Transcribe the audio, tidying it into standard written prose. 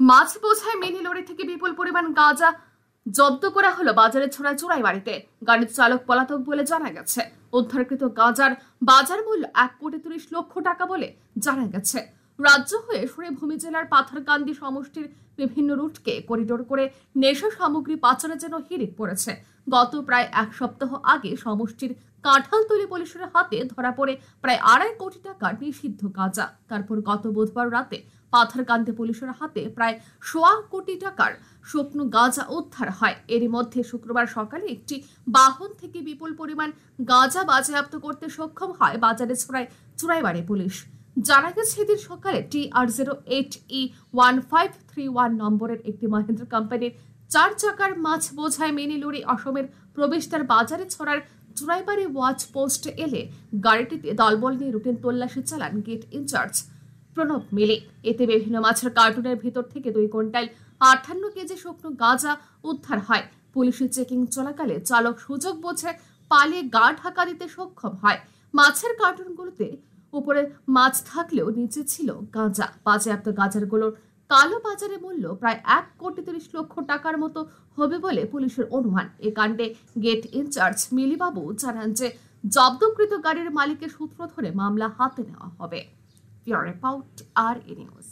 মাছ বোঝাই mini lorry থেকে বিপুল পরিমাণ গাঁজা জব্দ করা হলো বাজারে ছোড়া চোরাইবাড়িতে। গাড়ির চালক পলাতক বলে জানা গেছে। উদ্ধারকৃত গাঁজার বাজার মূল্য 1,30,00,000 টাকা বলে জানা গেছে। রাজ্য হয়ে সুরেভূমি জেলার পাথারকান্দি সমষ্টির বিভিন্ন রুটকে করিডোর করে নেশা সামগ্রী পাচারের জন্য হিড়িক পড়েছে। গত প্রায় এক সপ্তাহ আগে সমষ্টির কাঁঠালতলী পুলিশের হাতে ধরা পড়ে প্রায় 2.5 কোটি টাকার নিষিদ্ধ গাঁজা। তারপর গত বুধবার রাতে পাথারকান্দি পুলিশের হাতে প্রায় 1.25 কোটি টাকার শুকনো গাঁজা উদ্ধার হয়। এরই মধ্যে শুক্রবার সকালে একটি বাহন থেকে বিপুল পরিমাণ গাঁজা বাজেয়াপ্ত করতে সক্ষম হয় বাজারে ছড়ায় চোরাইবাড়ি পুলিশ। জানা গেছে এদিন সকালে TR08E1531 নম্বরের একটি মহেন্দ্র কোম্পানির 4 চাকার মাছ বোঝাই মিনি লরি অসমের প্রবেশদ্বার বাজারে ছড়ার চোরাইবাড়ি ওয়াচ পোস্টে এলে গাড়িটিতে দলবল নিয়ে রুটিন তল্লাশি চালান গেট ইনচার্জ প্রণব মিলে। এতে বিভিন্ন মাছের কার্টুনের ভিতর থেকে 2 কুইন্টাল 58 কেজি শুকনো গাঁজা উদ্ধার হয়। পুলিশের চেকিং চলাকালে চালক সুযোগ বুঝে পালিয়ে গা ঢাকা দিতে সক্ষম হয়। মাছের কার্টুনগুলোতে উপরে মাছ থাকলেও নিচে ছিল গাঁজা। বাজেয়াপ্ত গাঁজাগুলোর কালো বাজারে মূল্য প্রায় 1,30,00,000 টাকার মতো হবে বলে পুলিশের অনুমান। এ কাণ্ডে গেট ইনচার্জ মিলিবাবু জানান যে জব্দকৃত গাড়ির মালিকের সূত্র ধরে মামলা হাতে নেওয়া হবে। রিপোর্ট আর নিউজ।